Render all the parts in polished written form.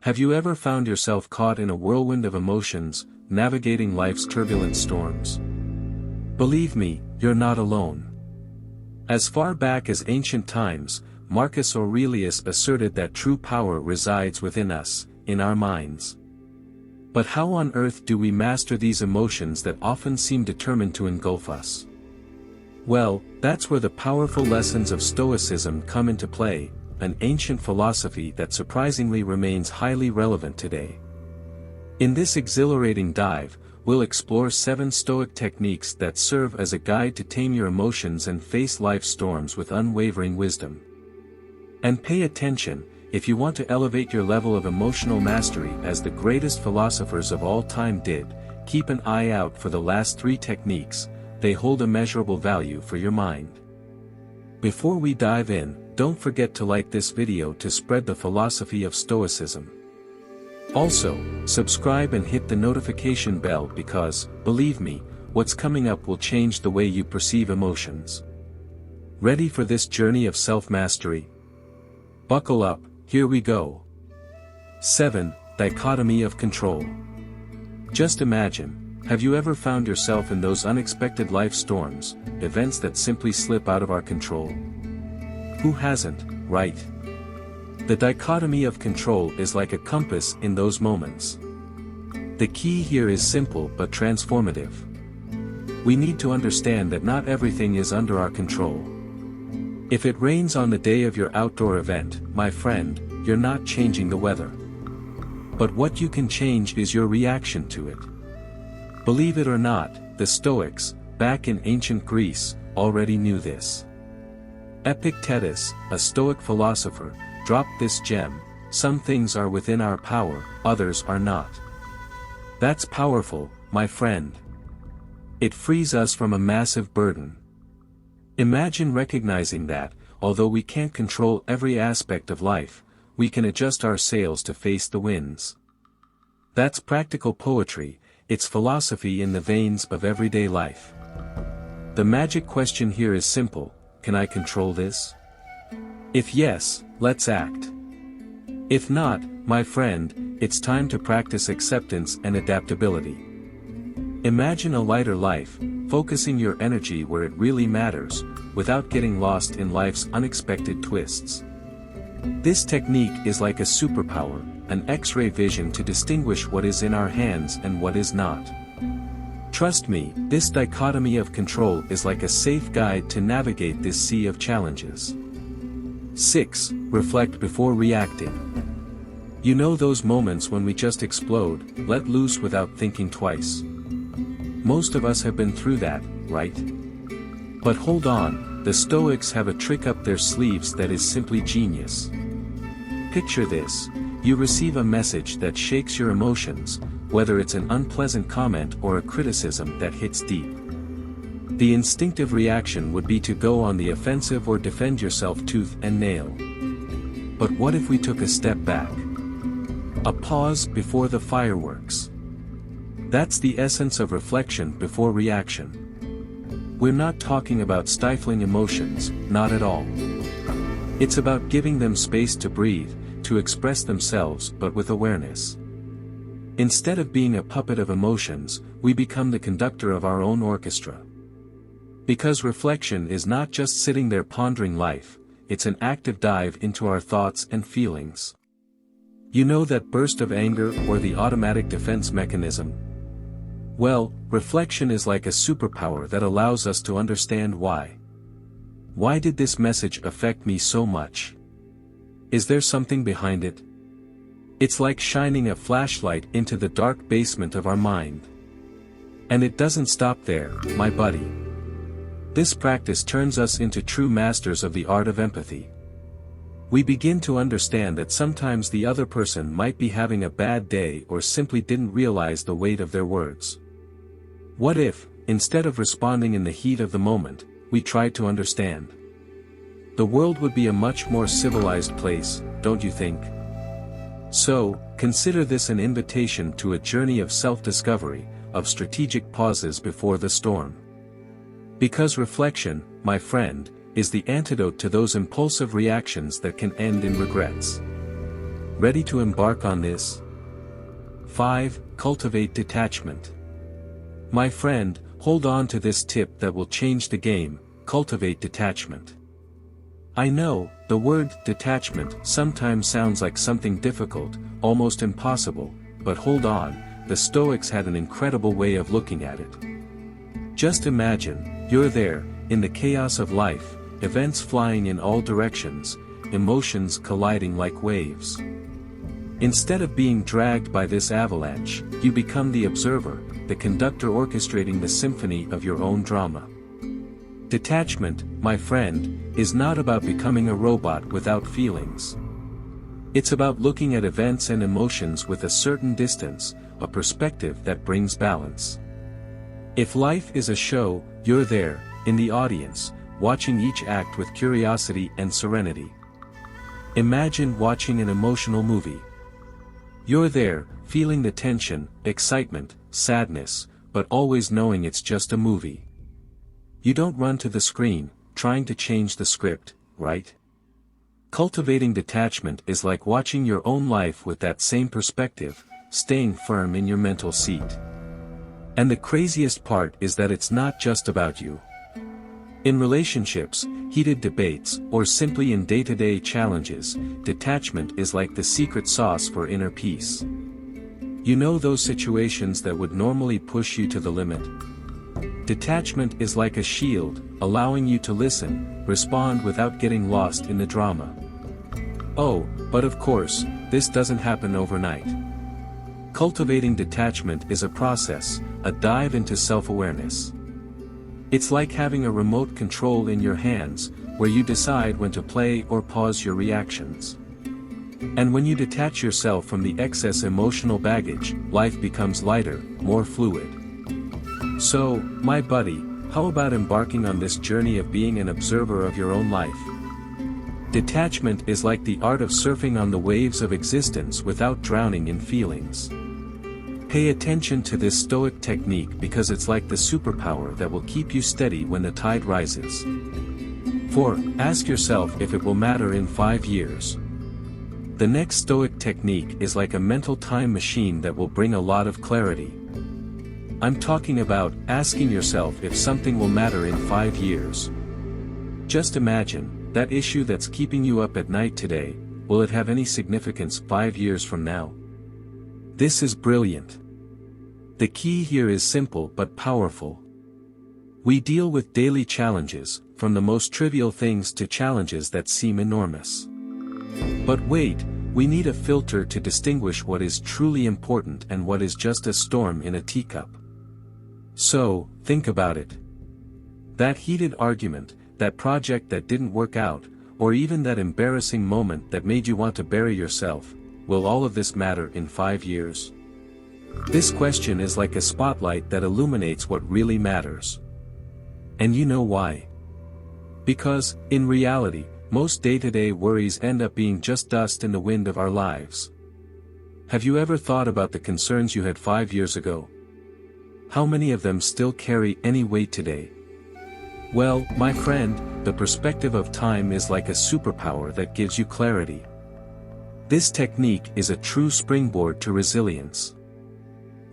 Have you ever found yourself caught in a whirlwind of emotions, navigating life's turbulent storms? Believe me, you're not alone. As far back as ancient times, Marcus Aurelius asserted that true power resides within us, in our minds. But how on earth do we master these emotions that often seem determined to engulf us? Well, that's where the powerful lessons of Stoicism come into play, an ancient philosophy that surprisingly remains highly relevant today. In this exhilarating dive, we'll explore 7 Stoic techniques that serve as a guide to tame your emotions and face life's storms with unwavering wisdom. And pay attention, if you want to elevate your level of emotional mastery as the greatest philosophers of all time did, keep an eye out for the last 3 techniques. They hold immeasurable value for your mind. Before we dive in, don't forget to like this video to spread the philosophy of Stoicism. Also, subscribe and hit the notification bell because, believe me, what's coming up will change the way you perceive emotions. Ready for this journey of self-mastery? Buckle up, here we go. 7. Dichotomy of Control. Just imagine, have you ever found yourself in those unexpected life storms, events that simply slip out of our control? Who hasn't, right? The dichotomy of control is like a compass in those moments. The key here is simple but transformative. We need to understand that not everything is under our control. If it rains on the day of your outdoor event, my friend, you're not changing the weather. But what you can change is your reaction to it. Believe it or not, the Stoics, back in ancient Greece, already knew this. Epictetus, a Stoic philosopher, dropped this gem: some things are within our power, others are not. That's powerful, my friend. It frees us from a massive burden. Imagine recognizing that, although we can't control every aspect of life, we can adjust our sails to face the winds. That's practical poetry, it's philosophy in the veins of everyday life. The magic question here is simple: can I control this? If yes, let's act. If not, my friend, it's time to practice acceptance and adaptability. Imagine a lighter life, focusing your energy where it really matters, without getting lost in life's unexpected twists. This technique is like a superpower, an X-ray vision to distinguish what is in our hands and what is not. Trust me, this dichotomy of control is like a safe guide to navigate this sea of challenges. 6. Reflect before reacting. You know those moments when we just explode, let loose without thinking twice. Most of us have been through that, right? But hold on, the Stoics have a trick up their sleeves that is simply genius. Picture this: you receive a message that shakes your emotions, whether it's an unpleasant comment or a criticism that hits deep. The instinctive reaction would be to go on the offensive or defend yourself tooth and nail. But what if we took a step back? A pause before the fireworks. That's the essence of reflection before reaction. We're not talking about stifling emotions, not at all. It's about giving them space to breathe, to express themselves but with awareness. Instead of being a puppet of emotions, we become the conductor of our own orchestra. Because reflection is not just sitting there pondering life, it's an active dive into our thoughts and feelings. You know that burst of anger or the automatic defense mechanism? Well, reflection is like a superpower that allows us to understand why. Why did this message affect me so much? Is there something behind it? It's like shining a flashlight into the dark basement of our mind. And it doesn't stop there, my buddy. This practice turns us into true masters of the art of empathy. We begin to understand that sometimes the other person might be having a bad day or simply didn't realize the weight of their words. What if, instead of responding in the heat of the moment, we tried to understand? The world would be a much more civilized place, don't you think? So, consider this an invitation to a journey of self-discovery, of strategic pauses before the storm. Because reflection, my friend, is the antidote to those impulsive reactions that can end in regrets. Ready to embark on this? 5. Cultivate detachment. My friend, hold on to this tip that will change the game. Cultivate detachment. I know, the word detachment sometimes sounds like something difficult, almost impossible, but hold on, the Stoics had an incredible way of looking at it. Just imagine, you're there, in the chaos of life, events flying in all directions, emotions colliding like waves. Instead of being dragged by this avalanche, you become the observer, the conductor orchestrating the symphony of your own drama. Detachment, my friend, is not about becoming a robot without feelings. It's about looking at events and emotions with a certain distance, a perspective that brings balance. If life is a show, you're there, in the audience, watching each act with curiosity and serenity. Imagine watching an emotional movie. You're there, feeling the tension, excitement, sadness, but always knowing it's just a movie. You don't run to the screen, trying to change the script, right? Cultivating detachment is like watching your own life with that same perspective, staying firm in your mental seat. And the craziest part is that it's not just about you. In relationships, heated debates, or simply in day-to-day challenges, detachment is like the secret sauce for inner peace. You know those situations that would normally push you to the limit? Detachment is like a shield, allowing you to listen, respond without getting lost in the drama. Oh, but of course, this doesn't happen overnight. Cultivating detachment is a process, a dive into self-awareness. It's like having a remote control in your hands, where you decide when to play or pause your reactions. And when you detach yourself from the excess emotional baggage, life becomes lighter, more fluid. So, my buddy, how about embarking on this journey of being an observer of your own life? Detachment is like the art of surfing on the waves of existence without drowning in feelings. Pay attention to this Stoic technique because it's like the superpower that will keep you steady when the tide rises. 4. Ask yourself if it will matter in 5 years. The next Stoic technique is like a mental time machine that will bring a lot of clarity. I'm talking about asking yourself if something will matter in 5 years. Just imagine, that issue that's keeping you up at night today, will it have any significance 5 years from now? This is brilliant. The key here is simple but powerful. We deal with daily challenges, from the most trivial things to challenges that seem enormous. But wait, we need a filter to distinguish what is truly important and what is just a storm in a teacup. So, think about it. That heated argument, that project that didn't work out, or even that embarrassing moment that made you want to bury yourself, will all of this matter in 5 years? This question is like a spotlight that illuminates what really matters. And you know why? Because, in reality, most day-to-day worries end up being just dust in the wind of our lives. Have you ever thought about the concerns you had 5 years ago? How many of them still carry any weight today? Well, my friend, the perspective of time is like a superpower that gives you clarity. This technique is a true springboard to resilience.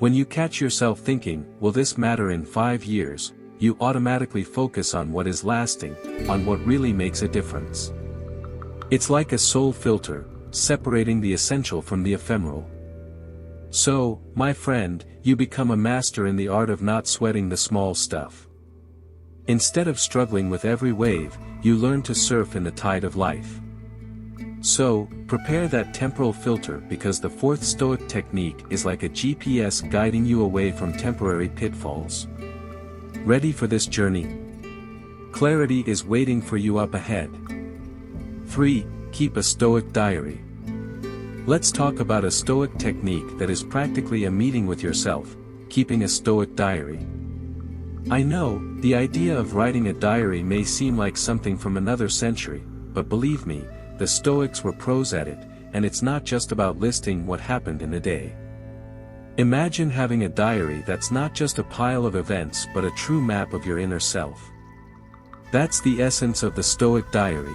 When you catch yourself thinking, will this matter in 5 years, you automatically focus on what is lasting, on what really makes a difference. It's like a soul filter, separating the essential from the ephemeral. So, my friend, you become a master in the art of not sweating the small stuff. Instead of struggling with every wave, you learn to surf in the tide of life. So, prepare that temporal filter because the fourth Stoic technique is like a GPS guiding you away from temporary pitfalls. Ready for this journey? Clarity is waiting for you up ahead. 3. Keep a Stoic diary. Let's talk about a Stoic technique that is practically a meeting with yourself, keeping a Stoic diary. I know, the idea of writing a diary may seem like something from another century, but believe me, the Stoics were pros at it, and it's not just about listing what happened in a day. Imagine having a diary that's not just a pile of events but a true map of your inner self. That's the essence of the Stoic diary.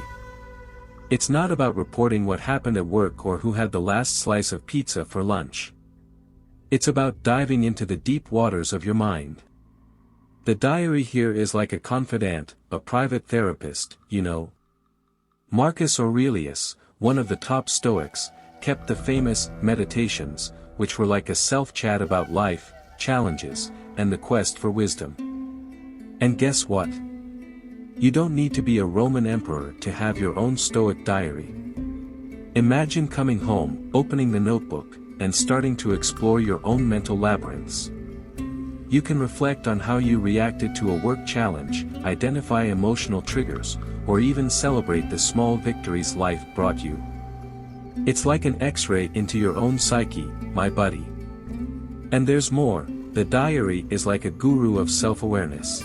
It's not about reporting what happened at work or who had the last slice of pizza for lunch. It's about diving into the deep waters of your mind. The diary here is like a confidant, a private therapist, you know. Marcus Aurelius, one of the top Stoics, kept the famous meditations, which were like a self-chat about life, challenges, and the quest for wisdom. And guess what? You don't need to be a Roman emperor to have your own Stoic diary. Imagine coming home, opening the notebook, and starting to explore your own mental labyrinths. You can reflect on how you reacted to a work challenge, identify emotional triggers, or even celebrate the small victories life brought you. It's like an X-ray into your own psyche, my buddy. And there's more, the diary is like a guru of self-awareness.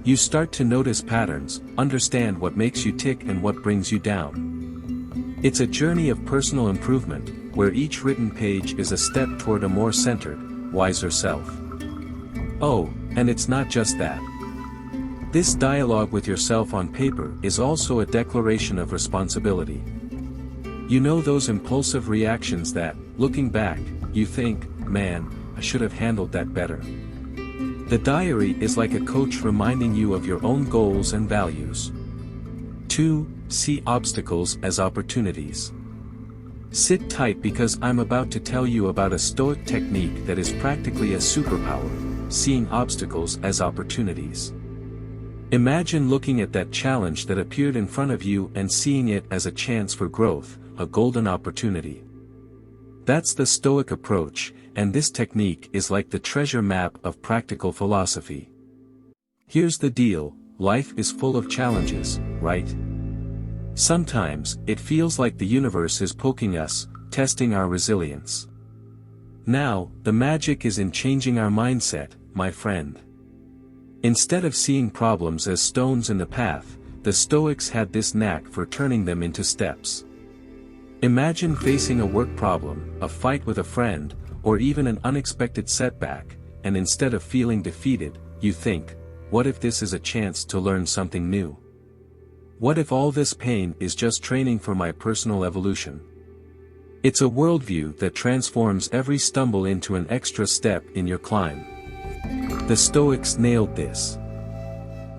You start to notice patterns, understand what makes you tick and what brings you down. It's a journey of personal improvement, where each written page is a step toward a more centered, wiser self. Oh, and it's not just that. This dialogue with yourself on paper is also a declaration of responsibility. You know those impulsive reactions that, looking back, you think, man, I should have handled that better. The diary is like a coach reminding you of your own goals and values. 2. See obstacles as opportunities. Sit tight because I'm about to tell you about a Stoic technique that is practically a superpower, seeing obstacles as opportunities. Imagine looking at that challenge that appeared in front of you and seeing it as a chance for growth, a golden opportunity. That's the Stoic approach, and this technique is like the treasure map of practical philosophy. Here's the deal, life is full of challenges, right? Sometimes, it feels like the universe is poking us, testing our resilience. Now, the magic is in changing our mindset, my friend. Instead of seeing problems as stones in the path, the Stoics had this knack for turning them into steps. Imagine facing a work problem, a fight with a friend, or even an unexpected setback, and instead of feeling defeated, you think, what if this is a chance to learn something new? What if all this pain is just training for my personal evolution? It's a worldview that transforms every stumble into an extra step in your climb. The Stoics nailed this.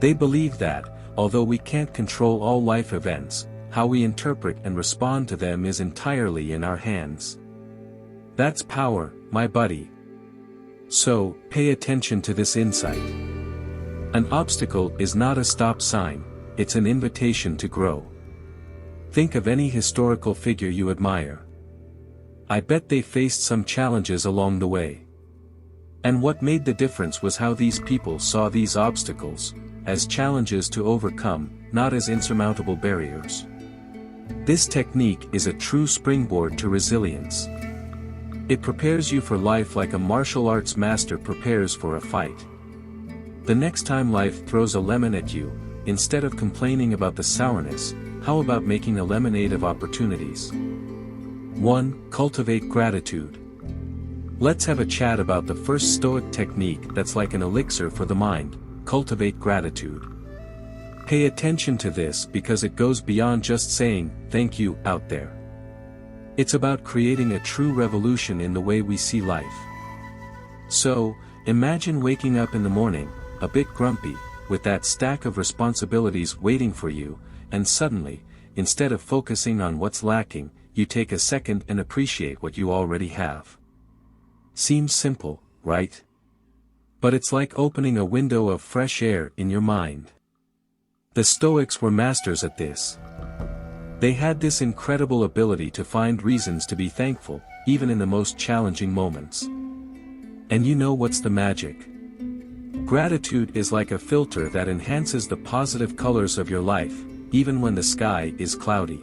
They believe that, although we can't control all life events, how we interpret and respond to them is entirely in our hands. That's power, my buddy. So, pay attention to this insight. An obstacle is not a stop sign, it's an invitation to grow. Think of any historical figure you admire. I bet they faced some challenges along the way. And what made the difference was how these people saw these obstacles, as challenges to overcome, not as insurmountable barriers. This technique is a true springboard to resilience. It prepares you for life like a martial arts master prepares for a fight. The next time life throws a lemon at you, instead of complaining about the sourness, how about making a lemonade of opportunities? 1. Cultivate gratitude. Let's have a chat about the first Stoic technique that's like an elixir for the mind, cultivate gratitude. Pay attention to this because it goes beyond just saying, thank you, out there. It's about creating a true revolution in the way we see life. So, imagine waking up in the morning, a bit grumpy, with that stack of responsibilities waiting for you, and suddenly, instead of focusing on what's lacking, you take a second and appreciate what you already have. Seems simple, right? But it's like opening a window of fresh air in your mind. The Stoics were masters at this. They had this incredible ability to find reasons to be thankful, even in the most challenging moments. And you know what's the magic? Gratitude is like a filter that enhances the positive colors of your life, even when the sky is cloudy.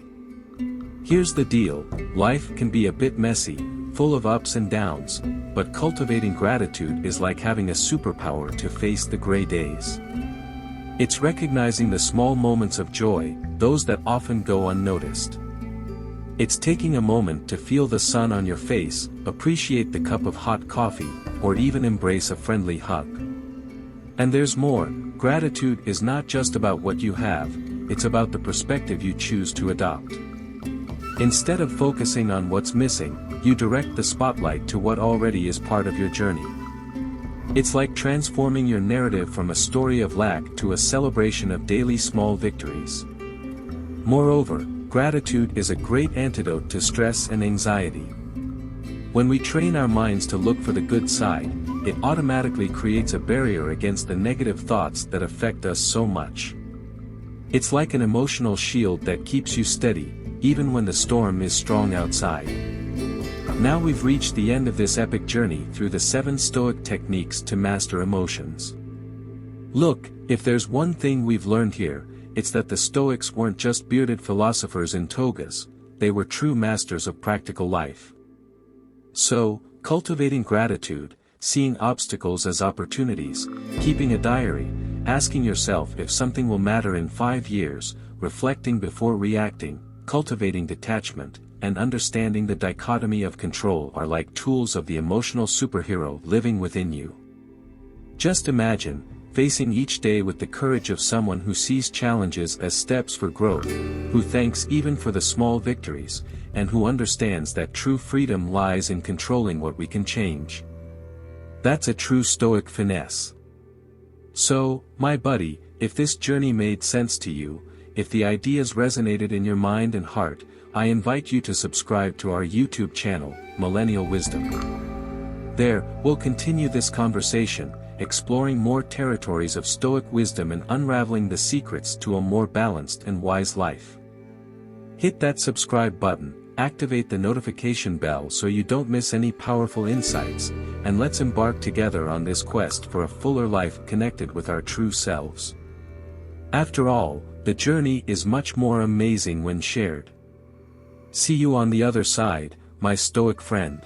Here's the deal, life can be a bit messy, full of ups and downs, but cultivating gratitude is like having a superpower to face the gray days. It's recognizing the small moments of joy, those that often go unnoticed. It's taking a moment to feel the sun on your face, appreciate the cup of hot coffee, or even embrace a friendly hug. And there's more, gratitude is not just about what you have, it's about the perspective you choose to adopt. Instead of focusing on what's missing, you direct the spotlight to what already is part of your journey. It's like transforming your narrative from a story of lack to a celebration of daily small victories. Moreover, gratitude is a great antidote to stress and anxiety. When we train our minds to look for the good side, it automatically creates a barrier against the negative thoughts that affect us so much. It's like an emotional shield that keeps you steady, even when the storm is strong outside. Now we've reached the end of this epic journey through the 7 Stoic techniques to master emotions. Look, if there's one thing we've learned here, it's that the Stoics weren't just bearded philosophers in togas, they were true masters of practical life. So, cultivating gratitude, seeing obstacles as opportunities, keeping a diary, asking yourself if something will matter in 5 years, reflecting before reacting, cultivating detachment, and understanding the dichotomy of control are like tools of the emotional superhero living within you. Just imagine, facing each day with the courage of someone who sees challenges as steps for growth, who thanks even for the small victories, and who understands that true freedom lies in controlling what we can change. That's a true Stoic finesse. So, my buddy, if this journey made sense to you, if the ideas resonated in your mind and heart, I invite you to subscribe to our YouTube channel, Millennial Wisdom. There, we'll continue this conversation, exploring more territories of Stoic wisdom and unraveling the secrets to a more balanced and wise life. Hit that subscribe button, activate the notification bell so you don't miss any powerful insights, and let's embark together on this quest for a fuller life connected with our true selves. After all, the journey is much more amazing when shared. See you on the other side, my Stoic friend.